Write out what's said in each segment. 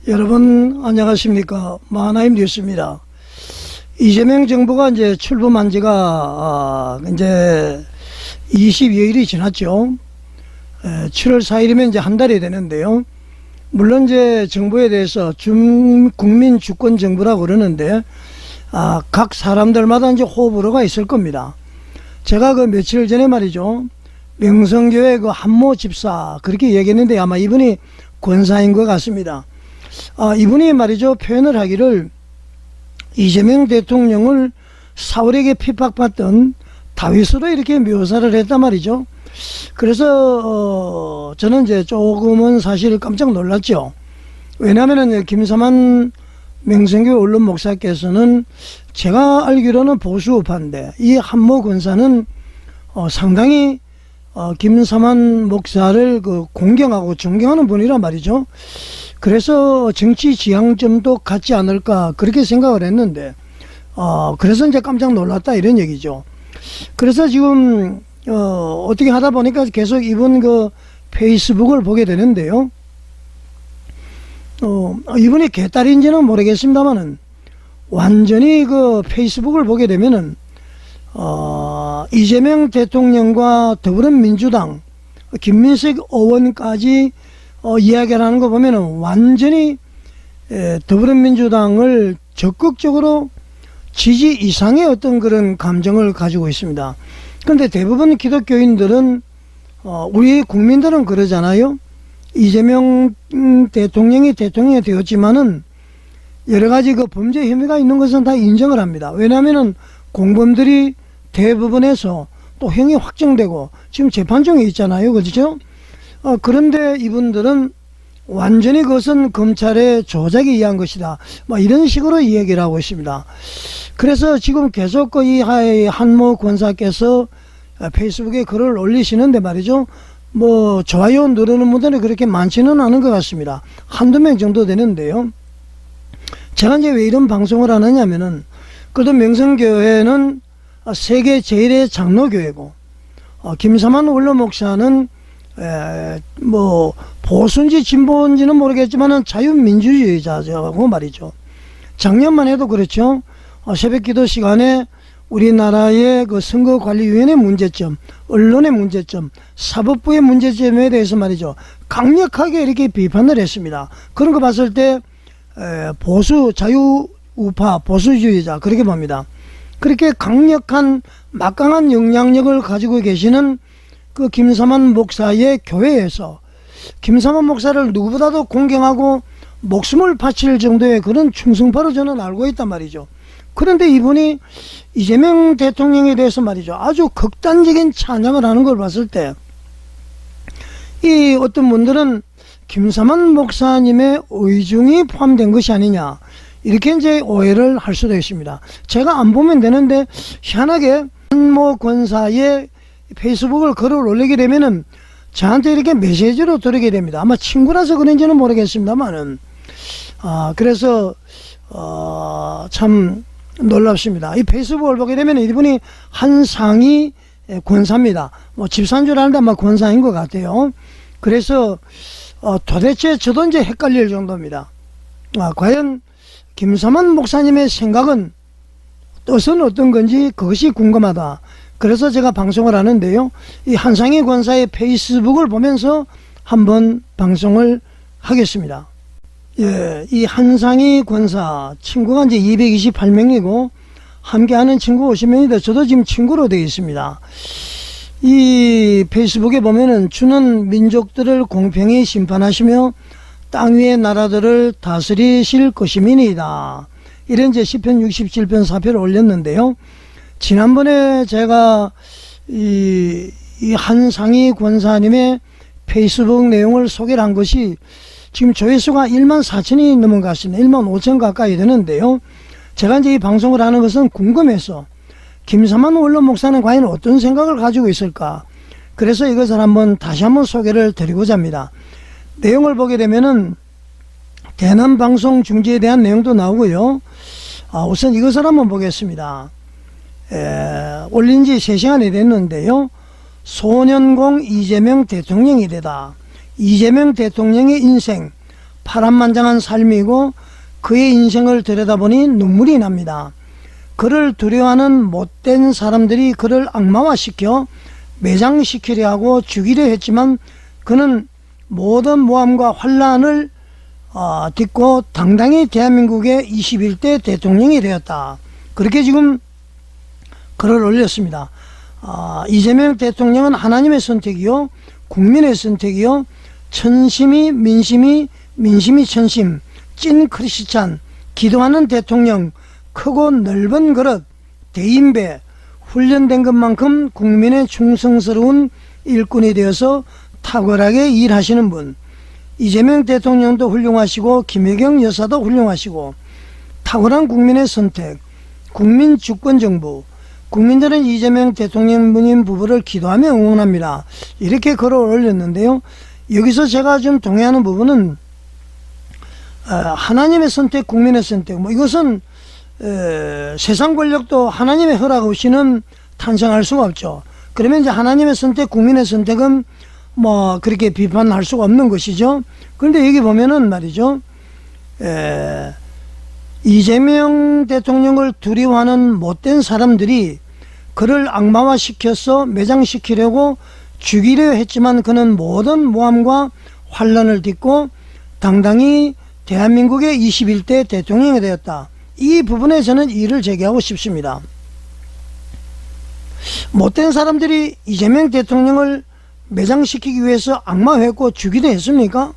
여러분 안녕하십니까. 마하나임 뉴스입니다. 이재명 정부가 이제 출범한 지가 이제 22일이 지났죠. 7월 4일이면 이제 한 달이 되는데요. 물론 이제 정부에 대해서 국민 주권 정부라고 그러는데 각 사람들마다 이제 호불호가 있을 겁니다. 제가 그 며칠 전에 말이죠, 명성교회 그 한모 집사 그렇게 얘기했는데 아마 이분이 권사인 것 같습니다. 이분이 말이죠, 표현을 하기를 이재명 대통령을 사울에게 핍박받던 다윗으로 이렇게 묘사를 했단 말이죠. 그래서 저는 이제 조금은 사실 깜짝 놀랐죠. 왜냐하면 김사만 명성교회 원로 목사께서는 제가 알기로는 보수우파인데 이 한모 권사는 상당히 김사만 목사를 그 공경하고 존경하는 분이란 말이죠. 그래서 정치 지향점도 같지 않을까 그렇게 생각을 했는데 그래서 이제 깜짝 놀랐다 이런 얘기죠. 그래서 지금 어떻게 하다 보니까 계속 이분 그 페이스북을 보게 되는데요. 이분이 개딸인지는 모르겠습니다만은 완전히 그 페이스북을 보게 되면은 이재명 대통령과 더불어민주당 김민석 의원까지 이야기를 하는 거 보면은 완전히 더불어민주당을 적극적으로 지지 이상의 어떤 그런 감정을 가지고 있습니다. 그런데 대부분 기독교인들은 우리 국민들은 그러잖아요. 이재명 대통령이 되었지만은 여러 가지 그 범죄 혐의가 있는 것은 다 인정을 합니다. 왜냐하면은 공범들이 대부분에서 또 형이 확정되고 지금 재판 중에 있잖아요. 그렇죠? 그런데 이분들은 완전히 그것은 검찰의 조작에 의한 것이다. 뭐 이런 식으로 이야기를 하고 있습니다. 그래서 지금 계속 이 한모 권사께서 페이스북에 글을 올리시는데 말이죠. 뭐 좋아요 누르는 분들이 그렇게 많지는 않은 것 같습니다. 한두 명 정도 되는데요. 제가 이제 왜 이런 방송을 하느냐면은 그래도 명성교회는 세계 제일의 장로교회고 김사만 원로 목사는 뭐 보수인지 진보인지는 모르겠지만은 자유민주주의자고 말이죠. 작년만 해도 그렇죠. 새벽기도 시간에 우리나라의 그 선거관리위원회 문제점, 언론의 문제점, 사법부의 문제점에 대해서 말이죠, 강력하게 이렇게 비판을 했습니다. 그런 거 봤을 때 보수 자유우파 보수주의자 그렇게 봅니다. 그렇게 강력한 막강한 영향력을 가지고 계시는 그 김사만 목사의 교회에서 김사만 목사를 누구보다도 공경하고 목숨을 바칠 정도의 그런 충성파로 저는 알고 있단 말이죠. 그런데 이분이 이재명 대통령에 대해서 말이죠, 아주 극단적인 찬양을 하는 걸 봤을 때 이 어떤 분들은 김사만 목사님의 의중이 포함된 것이 아니냐 이렇게 이제 오해를 할 수도 있습니다. 제가 안 보면 되는데 희한하게 한모 권사의 페이스북을 글을 올리게 되면은 저한테 이렇게 메시지로 들어오게 됩니다. 아마 친구라서 그런지는 모르겠습니다만은 그래서 참 놀랍습니다. 이 페이스북을 보게 되면 이분이 한상희 권사입니다. 뭐 집사인 줄 아는데 아마 권사인 것 같아요. 그래서 도대체 저도 이제 헷갈릴 정도입니다. 과연 김사만 목사님의 생각은 뜻은 어떤 건지 그것이 궁금하다. 그래서 제가 방송을 하는데요. 이 한상희 권사의 페이스북을 보면서 한번 방송을 하겠습니다. 예, 이 한상희 권사 친구가 이제 228명이고 함께하는 친구 50명인데 저도 지금 친구로 되어 있습니다. 이 페이스북에 보면은 주는 민족들을 공평히 심판하시며 땅 위의 나라들을 다스리실 것이니이다. 이런 이제 시편 67편 4편을 올렸는데요. 지난번에 제가 이 한상희 권사님의 페이스북 내용을 소개를 한 것이 지금 조회수가 1만 4천이 넘은 것 같습니다. 1만 5천 가까이 되는데요. 제가 이제 이 방송을 하는 것은 궁금해서 김사만 원로 목사는 과연 어떤 생각을 가지고 있을까? 그래서 이것을 다시 한번 소개를 드리고자 합니다. 내용을 보게 되면은 대남방송 중지에 대한 내용도 나오고요. 우선 이것을 한번 보겠습니다. 올린 지 3시간이 됐는데요. 소년공 이재명 대통령이래다. 이재명 대통령의 인생 파란만장한 삶이고 그의 인생을 들여다보니 눈물이 납니다. 그를 두려워하는 못된 사람들이 그를 악마화시켜 매장시키려 하고 죽이려 했지만 그는 모든 모함과 환란을 딛고 당당히 대한민국의 21대 대통령이 되었다. 그렇게 지금 글을 올렸습니다. 이재명 대통령은 하나님의 선택이요, 국민의 선택이요, 천심이 민심이, 민심이 천심, 찐 크리스찬, 기도하는 대통령, 크고 넓은 그릇, 대인배, 훈련된 것만큼 국민의 충성스러운 일꾼이 되어서 탁월하게 일하시는 분. 이재명 대통령도 훌륭하시고 김혜경 여사도 훌륭하시고 탁월한 국민의 선택, 국민 주권정부, 국민들은 이재명 대통령님 부부를 기도하며 응원합니다. 이렇게 글을 올렸는데요. 여기서 제가 좀 동의하는 부분은 하나님의 선택, 국민의 선택, 이것은 세상 권력도 하나님의 허락 없이는 탄생할 수가 없죠. 그러면 이제 하나님의 선택, 국민의 선택은 그렇게 비판할 수가 없는 것이죠. 그런데 여기 보면은 말이죠, 이재명 대통령을 두려워하는 못된 사람들이 그를 악마화시켜서 매장시키려고 죽이려 했지만 그는 모든 모함과 환란을 딛고 당당히 대한민국의 21대 대통령이 되었다. 이 부분에 저는 이의를 제기하고 싶습니다. 못된 사람들이 이재명 대통령을 매장시키기 위해서 악마했고 죽이려 했습니까?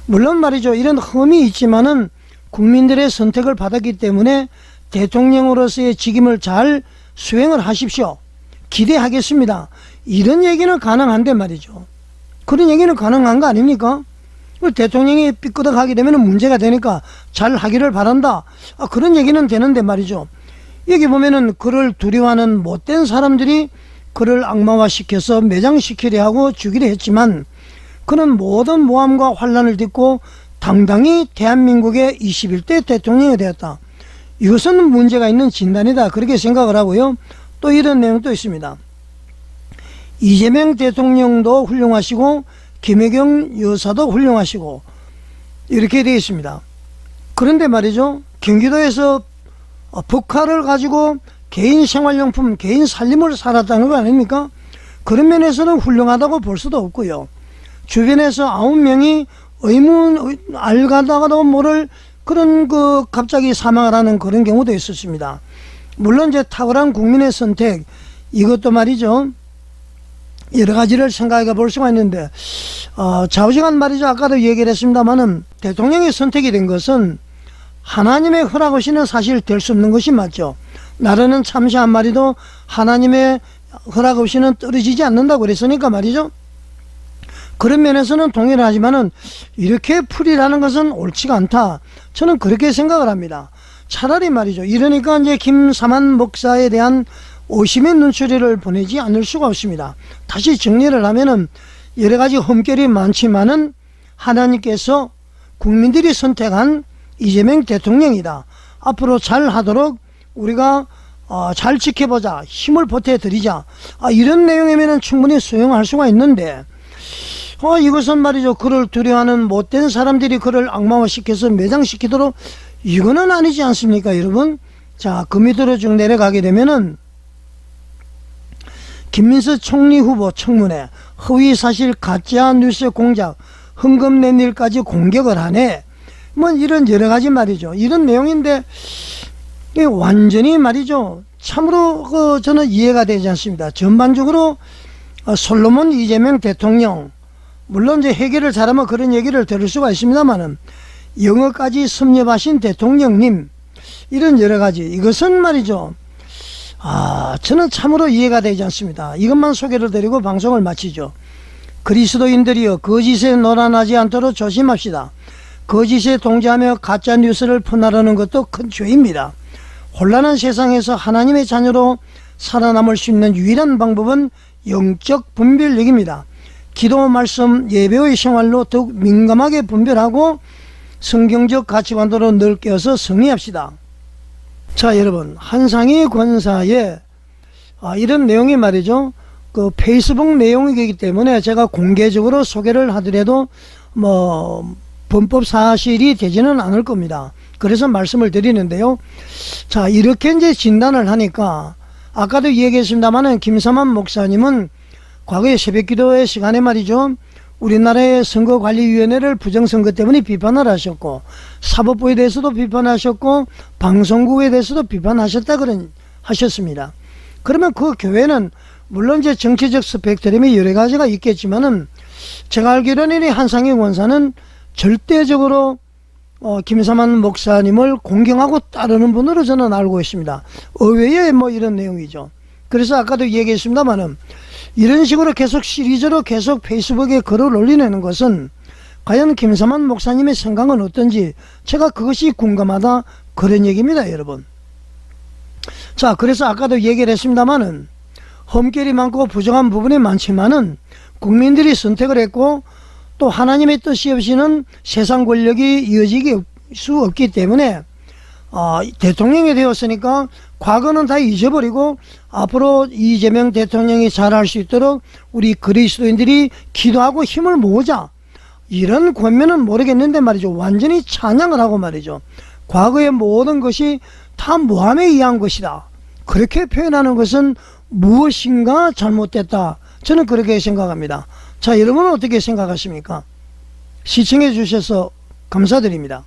물론 말이죠, 이런 흠이 있지만은 국민들의 선택을 받았기 때문에 대통령으로서의 직임을 잘 수행을 하십시오. 기대하겠습니다. 이런 얘기는 가능한데 말이죠. 그런 얘기는 가능한 거 아닙니까? 대통령이 삐끄덕하게 되면 문제가 되니까 잘 하기를 바란다. 그런 얘기는 되는데 말이죠. 여기 보면은 그를 두려워하는 못된 사람들이 그를 악마화시켜서 매장시키려 하고 죽이려 했지만 그는 모든 모함과 환란을 딛고 당당히 대한민국의 21대 대통령이 되었다. 이것은 문제가 있는 진단이다. 그렇게 생각을 하고요. 또 이런 내용도 있습니다. 이재명 대통령도 훌륭하시고 김혜경 여사도 훌륭하시고 이렇게 되어 있습니다. 그런데 말이죠, 경기도에서 북한을 가지고 개인 생활용품, 개인 살림을 살았다는 거 아닙니까? 그런 면에서는 훌륭하다고 볼 수도 없고요. 주변에서 9명이 알가다가도 모를 그런 갑자기 사망을 하는 그런 경우도 있었습니다. 물론 이제 탁월한 국민의 선택, 이것도 말이죠, 여러 가지를 생각해 볼 수가 있는데, 좌우지간 말이죠, 아까도 얘기를 했습니다만은 대통령이 선택이 된 것은 하나님의 허락 없이는 사실 될 수 없는 것이 맞죠. 나라는 참새 한 마리도 하나님의 허락 없이는 떨어지지 않는다고 그랬으니까 말이죠. 그런 면에서는 동의를 하지만은 이렇게 풀이라는 것은 옳지가 않다. 저는 그렇게 생각을 합니다. 차라리 말이죠, 이러니까 이제 김사만 목사에 대한 오심의 눈초리를 보내지 않을 수가 없습니다. 다시 정리를 하면은 여러 가지 흠결이 많지만은 하나님께서 국민들이 선택한 이재명 대통령이다. 앞으로 잘 하도록 우리가 잘 지켜보자, 힘을 보태드리자, 이런 내용이면 충분히 수용할 수가 있는데, 이것은 말이죠, 그를 두려워하는 못된 사람들이 그를 악마화시켜서 매장시키도록, 이거는 아니지 않습니까, 여러분? 자, 그 밑으로 쭉 내려가게 되면은 김민수 총리 후보 청문회, 허위사실 가짜 뉴스 공작, 헌금 낸 일까지 공격을 하네. 이런 여러 가지 말이죠. 이런 내용인데 완전히 말이죠, 참으로 저는 이해가 되지 않습니다. 전반적으로 솔로몬 이재명 대통령, 물론 이제 해결을 잘하면 그런 얘기를 들을 수가 있습니다만은 영어까지 섭렵하신 대통령님, 이런 여러 가지, 이것은 말이죠, 저는 참으로 이해가 되지 않습니다. 이것만 소개를 드리고 방송을 마치죠. 그리스도인들이여, 거짓에 놀아나지 않도록 조심합시다. 거짓에 동조하며 가짜 뉴스를 퍼나르는 것도 큰 죄입니다. 혼란한 세상에서 하나님의 자녀로 살아남을 수 있는 유일한 방법은 영적 분별력입니다. 기도, 말씀, 예배의 생활로 더욱 민감하게 분별하고 성경적 가치관으로 늘 깨어서 승리합시다. 자, 여러분, 한상희 권사의 이런 내용이 말이죠, 페이스북 내용이기 때문에 제가 공개적으로 소개를 하더라도 범법 사실이 되지는 않을 겁니다. 그래서 말씀을 드리는데요. 자, 이렇게 이제 진단을 하니까 아까도 얘기했습니다마는 김삼환 목사님은 과거에 새벽기도의 시간에 말이죠, 우리나라의 선거관리위원회를 부정선거 때문에 비판을 하셨고, 사법부에 대해서도 비판하셨고, 방송국에 대해서도 비판하셨다 하셨습니다. 그러면 그 교회는 물론 이제 정치적 스펙트럼이 여러 가지가 있겠지만은, 제가 알기로는 이 한상혁 원사는 절대적으로 김삼환 목사님을 공경하고 따르는 분으로 저는 알고 있습니다. 의외의 뭐 이런 내용이죠. 그래서 아까도 얘기했습니다마는 이런 식으로 계속 시리즈로 계속 페이스북에 글을 올리는 것은 과연 김삼환 목사님의 생각은 어떤지 제가 그것이 궁금하다, 그런 얘기입니다, 여러분. 자, 그래서 아까도 얘기를 했습니다마는 험결이 많고 부정한 부분이 많지만은 국민들이 선택을 했고, 또 하나님의 뜻이 없이는 세상 권력이 이어지기 수 없기 때문에 대통령이 되었으니까 과거는 다 잊어버리고 앞으로 이재명 대통령이 잘할 수 있도록 우리 그리스도인들이 기도하고 힘을 모으자, 이런 권면은 모르겠는데 말이죠, 완전히 찬양을 하고 말이죠, 과거의 모든 것이 다 모함에 의한 것이다, 그렇게 표현하는 것은 무엇인가 잘못됐다, 저는 그렇게 생각합니다. 자, 여러분은 어떻게 생각하십니까? 시청해 주셔서 감사드립니다.